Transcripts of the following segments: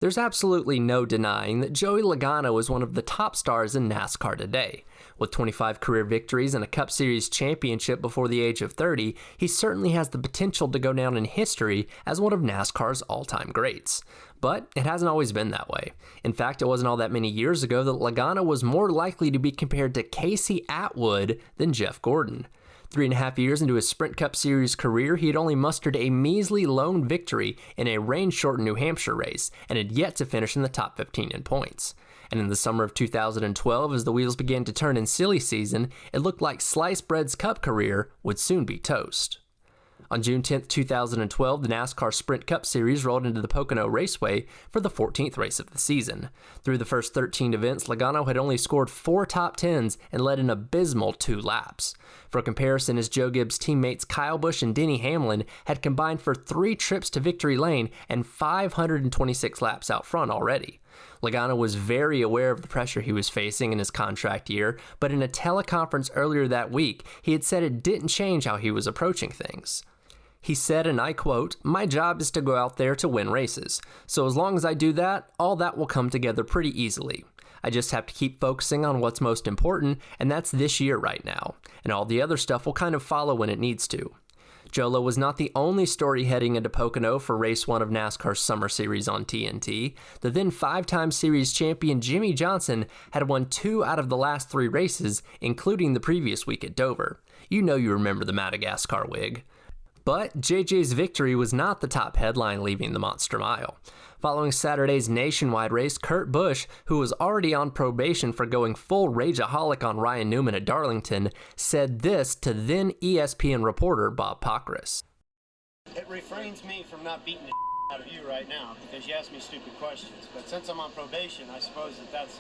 There's absolutely no denying that Joey Logano is one of the top stars in NASCAR today. With 25 career victories and a Cup Series championship before the age of 30, he certainly has the potential to go down in history as one of NASCAR's all-time greats. But it hasn't always been that way. In fact, it wasn't all that many years ago that Logano was more likely to be compared to Casey Atwood than Jeff Gordon. 3.5 years into his Sprint Cup Series career, he had only mustered a measly lone victory in a rain-shortened New Hampshire race and had yet to finish in the top 15 in points. And in the summer of 2012, as the wheels began to turn in silly season, it looked like Sliced Bread's Cup career would soon be toast. On June 10, 2012, the NASCAR Sprint Cup Series rolled into the Pocono Raceway for the 14th race of the season. Through the first 13 events, Logano had only scored 4 top 10s and led an abysmal 2 laps. For comparison, his Joe Gibbs teammates Kyle Busch and Denny Hamlin had combined for 3 trips to victory lane and 526 laps out front already. Logano was very aware of the pressure he was facing in his contract year, but in a teleconference earlier that week, he had said it didn't change how he was approaching things. He said, and I quote, "My job is to go out there to win races. So as long as I do that, all that will come together pretty easily. I just have to keep focusing on what's most important, and that's this year right now. And all the other stuff will kind of follow when it needs to." Jolo was not the only story heading into Pocono for Race 1 of NASCAR's Summer Series on TNT. The then 5-time series champion Jimmy Johnson had won 2 out of the last 3 races, including the previous week at Dover. You know you remember the Madagascar wig. But JJ's victory was not the top headline leaving the Monster Mile. Following Saturday's nationwide race, Kurt Busch, who was already on probation for going full rageaholic on Ryan Newman at Darlington, said this to then ESPN reporter Bob Pockrass. It refrains me from not beating the out of you right now because you ask me stupid questions. But since I'm on probation, I suppose that's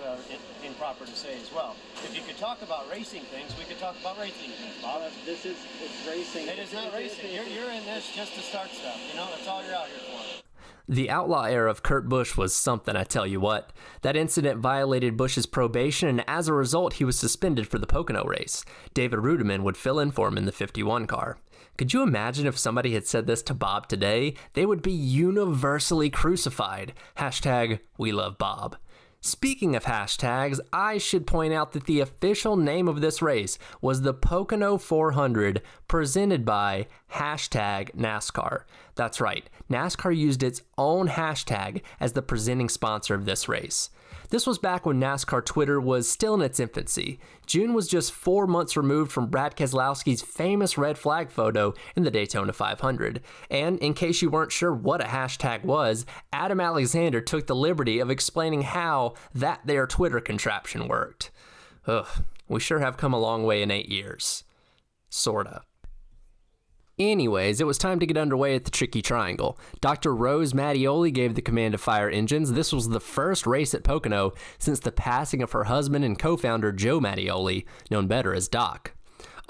improper to say as well. If you could talk about racing things, we could talk about racing things, Bob. It's racing. It is not racing. You're in this just to start stuff. You know, that's all you're out here for. The outlaw era of Kurt Busch was something, I tell you what. That incident violated Busch's probation, and as a result, he was suspended for the Pocono race. David Rudiman would fill in for him in the 51 car. Could you imagine if somebody had said this to Bob today? They would be universally crucified. Hashtag we love Bob. Speaking of hashtags, I should point out that the official name of this race was the Pocono 400, presented by hashtag NASCAR. That's right, NASCAR used its own hashtag as the presenting sponsor of this race. This was back when NASCAR Twitter was still in its infancy. June was just 4 months removed from Brad Keselowski's famous red flag photo in the Daytona 500. And in case you weren't sure what a hashtag was, Adam Alexander took the liberty of explaining how that there Twitter contraption worked. Ugh, we sure have come a long way in 8 years. Sorta. Anyways, it was time to get underway at the Tricky Triangle. Dr. Rose Mattioli gave the command to fire engines. This was the first race at Pocono since the passing of her husband and co-founder Joe Mattioli, known better as Doc.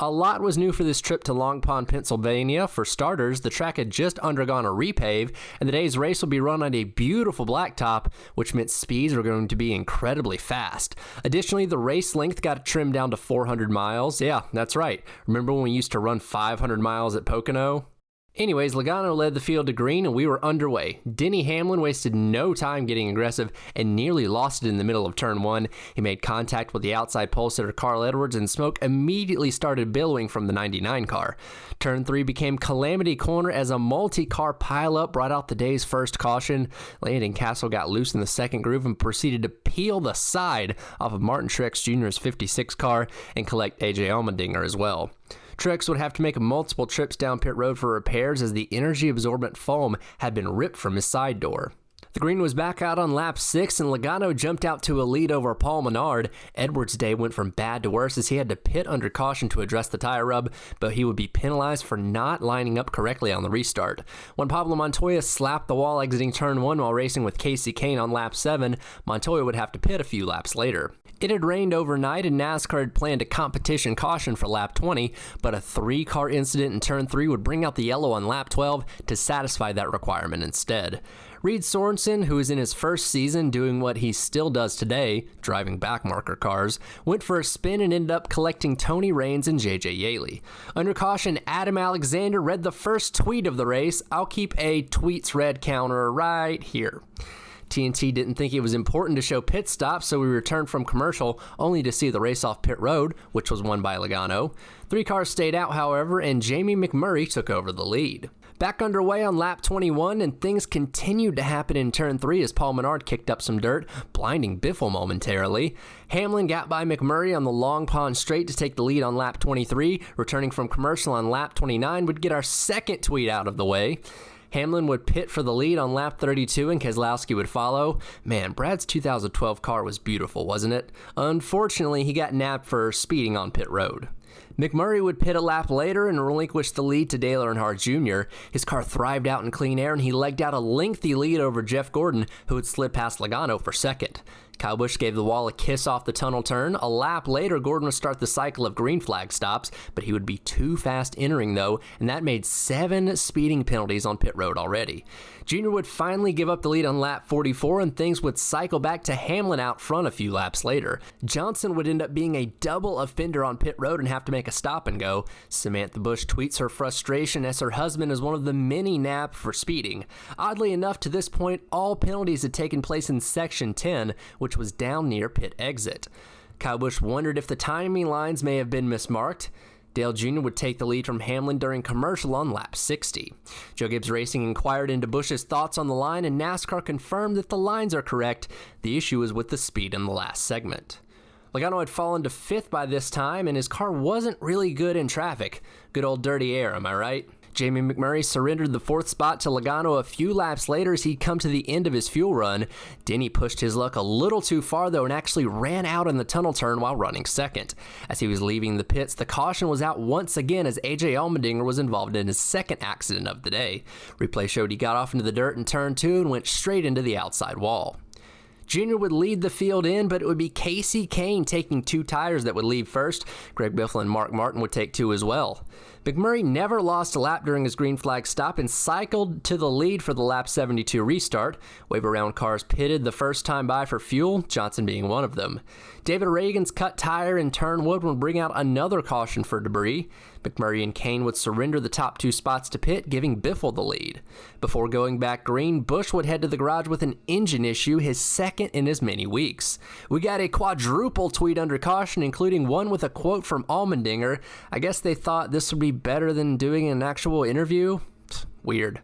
A lot was new for this trip to Long Pond, Pennsylvania. For starters, the track had just undergone a repave, and the day's race will be run on a beautiful blacktop, which meant speeds were going to be incredibly fast. Additionally, the race length got trimmed down to 400 miles. Yeah, that's right. Remember when we used to run 500 miles at Pocono? Anyways, Logano led the field to green and we were underway. Denny Hamlin wasted no time getting aggressive and nearly lost it in the middle of turn 1. He made contact with the outside pole sitter Carl Edwards and smoke immediately started billowing from the 99 car. Turn 3 became Calamity Corner as a multi-car pileup brought out the day's first caution. Landon Castle got loose in the second groove and proceeded to peel the side off of Martin Truex Jr.'s 56 car and collect AJ Allmendinger as well. Truex would have to make multiple trips down pit road for repairs as the energy-absorbent foam had been ripped from his side door. The green was back out on lap 6, and Logano jumped out to a lead over Paul Menard. Edwards' day went from bad to worse as he had to pit under caution to address the tire rub, but he would be penalized for not lining up correctly on the restart. When Pablo Montoya slapped the wall exiting turn 1 while racing with Casey Kane on lap 7, Montoya would have to pit a few laps later. It had rained overnight and NASCAR had planned a competition caution for lap 20, but a 3-car incident in turn 3 would bring out the yellow on lap 12 to satisfy that requirement instead. Reed Sorensen, who was in his first season doing what he still does today, driving backmarker cars, went for a spin and ended up collecting Tony Raines and JJ Yaley. Under caution, Adam Alexander read the first tweet of the race. I'll keep a tweets read counter right here. TNT didn't think it was important to show pit stops, so we returned from commercial only to see the race off pit road, which was won by Logano. 3 cars stayed out, however, and Jamie McMurray took over the lead. Back underway on lap 21, and things continued to happen in turn 3 as Paul Menard kicked up some dirt, blinding Biffle momentarily. Hamlin got by McMurray on the Long Pond Straight to take the lead on lap 23. Returning from commercial on lap 29 would get our second tweet out of the way. Hamlin would pit for the lead on lap 32 and Keselowski would follow. Man, Brad's 2012 car was beautiful, wasn't it? Unfortunately, he got nabbed for speeding on pit road. McMurray would pit a lap later and relinquish the lead to Dale Earnhardt Jr. His car thrived out in clean air and he legged out a lengthy lead over Jeff Gordon, who had slid past Logano for second. Kyle Busch gave the wall a kiss off the tunnel turn. A lap later, Gordon would start the cycle of green flag stops, but he would be too fast entering though, and that made 7 speeding penalties on pit road already. Junior would finally give up the lead on lap 44, and things would cycle back to Hamlin out front a few laps later. Johnson would end up being a double offender on pit road and have to make a stop and go. Samantha Busch tweets her frustration as her husband is one of the many nabbed for speeding. Oddly enough, to this point, all penalties had taken place in section 10, which was down near pit exit. Kyle Busch wondered if the timing lines may have been mismarked. Dale Jr. would take the lead from Hamlin during commercial on lap 60. Joe Gibbs Racing inquired into Busch's thoughts on the line, and NASCAR confirmed that the lines are correct. The issue was with the speed in the last segment. Logano had fallen to 5th by this time, and his car wasn't really good in traffic. Good old dirty air, am I right? Jamie McMurray surrendered the 4th spot to Logano a few laps later as he'd come to the end of his fuel run. Denny pushed his luck a little too far though and actually ran out in the tunnel turn while running second. As he was leaving the pits, the caution was out once again as AJ Allmendinger was involved in his second accident of the day. Replay showed he got off into the dirt in turn 2 and went straight into the outside wall. Junior would lead the field in, but it would be Casey Kane taking 2 tires that would leave first. Greg Biffle and Mark Martin would take 2 as well. McMurray never lost a lap during his green flag stop and cycled to the lead for the lap 72 restart. Wave-around cars pitted the first time by for fuel, Johnson being one of them. David Reagan's cut tire in turn 1 would bring out another caution for debris. McMurray and Kane would surrender the top 2 spots to pit, giving Biffle the lead. Before going back green, Busch would head to the garage with an engine issue, his second in as many weeks. We got a quadruple tweet under caution, including one with a quote from Allmendinger. I guess they thought this would be better than doing an actual interview? Weird.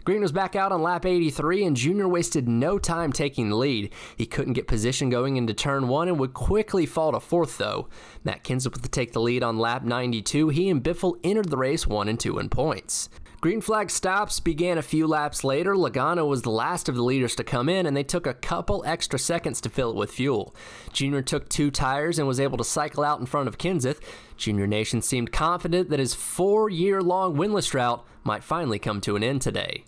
Green was back out on lap 83, and Junior wasted no time taking the lead. He couldn't get position going into turn 1 and would quickly fall to 4th, though. Matt Kenseth would take the lead on lap 92. He and Biffle entered the race 1 and 2 in points. Green flag stops began a few laps later. Logano was the last of the leaders to come in, and they took a couple extra seconds to fill it with fuel. Junior took 2 tires and was able to cycle out in front of Kenseth. Junior Nation seemed confident that his 4-year-long winless drought might finally come to an end today.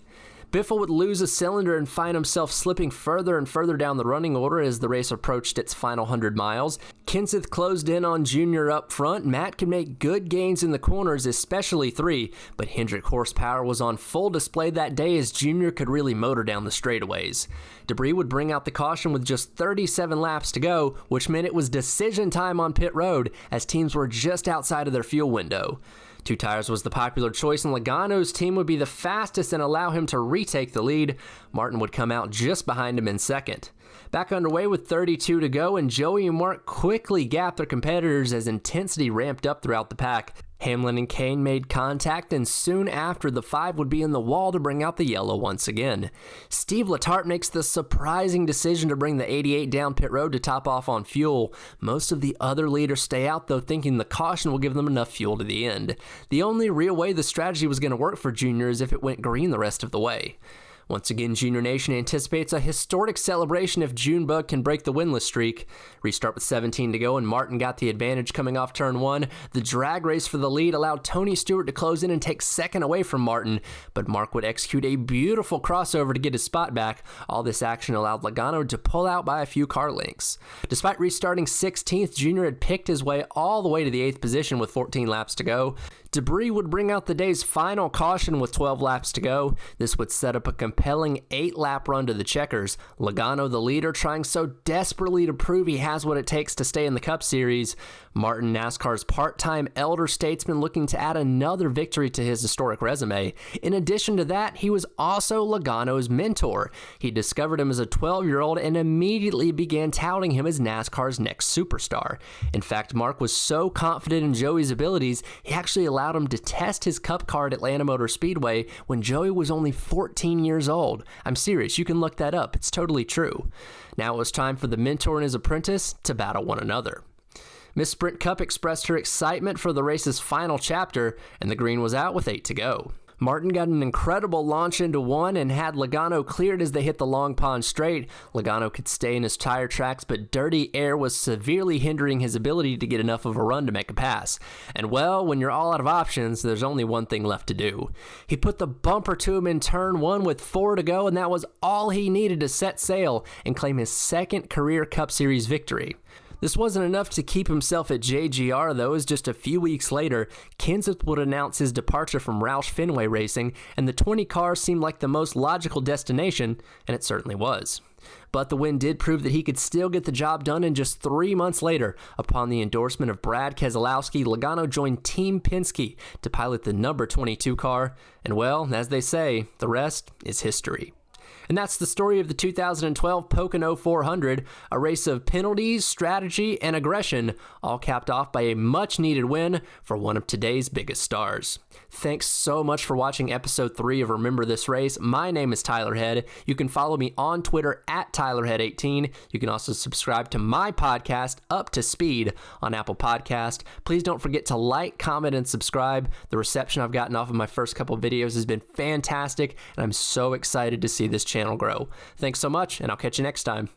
Biffle would lose a cylinder and find himself slipping further and further down the running order as the race approached its final 100 miles. Kenseth closed in on Junior up front. Matt could make good gains in the corners, especially 3, but Hendrick horsepower was on full display that day as Junior could really motor down the straightaways. Debris would bring out the caution with just 37 laps to go, which meant it was decision time on pit road as teams were just outside of their fuel window. 2 tires was the popular choice, and Logano's team would be the fastest and allow him to retake the lead. Martin would come out just behind him in second. Back underway with 32 to go, and Joey and Mark quickly gapped their competitors as intensity ramped up throughout the pack. Hamlin and Kane made contact, and soon after, the 5 would be in the wall to bring out the yellow once again. Steve Letarte makes the surprising decision to bring the 88 down pit road to top off on fuel. Most of the other leaders stay out, though, thinking the caution will give them enough fuel to the end. The only real way the strategy was going to work for Junior is if it went green the rest of the way. Once again, Junior Nation anticipates a historic celebration if Junebug can break the winless streak. Restart with 17 to go, and Martin got the advantage coming off turn 1. The drag race for the lead allowed Tony Stewart to close in and take second away from Martin, but Mark would execute a beautiful crossover to get his spot back. All this action allowed Logano to pull out by a few car lengths. Despite restarting 16th, Junior had picked his way all the way to the 8th position with 14 laps to go. Debris would bring out the day's final caution with 12 laps to go. This would set up a compelling 8-lap run to the checkers. Logano, the leader, trying so desperately to prove he has what it takes to stay in the Cup Series. Martin, NASCAR's part-time elder statesman, looking to add another victory to his historic resume. In addition to that, he was also Logano's mentor. He discovered him as a 12-year-old and immediately began touting him as NASCAR's next superstar. In fact, Mark was so confident in Joey's abilities, he actually allowed him to test his Cup car at Atlanta Motor Speedway when Joey was only 14 years old. I'm serious, you can look that up. It's totally true. Now it was time for the mentor and his apprentice to battle one another. Miss Sprint Cup expressed her excitement for the race's final chapter, and the green was out with 8 to go. Martin got an incredible launch into one and had Logano cleared as they hit the Long Pond straight. Logano could stay in his tire tracks, but dirty air was severely hindering his ability to get enough of a run to make a pass. And well, when you're all out of options, there's only one thing left to do. He put the bumper to him in turn 1 with 4 to go, and that was all he needed to set sail and claim his second career Cup Series victory. This wasn't enough to keep himself at JGR, though, as just a few weeks later, Kenseth would announce his departure from Roush Fenway Racing, and the 20 car seemed like the most logical destination, and it certainly was. But the win did prove that he could still get the job done, and just 3 months later, upon the endorsement of Brad Keselowski, Logano joined Team Penske to pilot the number 22 car, and well, as they say, the rest is history. And that's the story of the 2012 Pocono 400, a race of penalties, strategy, and aggression, all capped off by a much-needed win for one of today's biggest stars. Thanks so much for watching episode 3 of Remember This Race. My name is Tyler Head. You can follow me on Twitter at TylerHead18. You can also subscribe to my podcast, Up to Speed, on Apple Podcast. Please don't forget to like, comment, and subscribe. The reception I've gotten off of my first couple videos has been fantastic, and I'm so excited to see this channel grow. Thanks so much, and I'll catch you next time.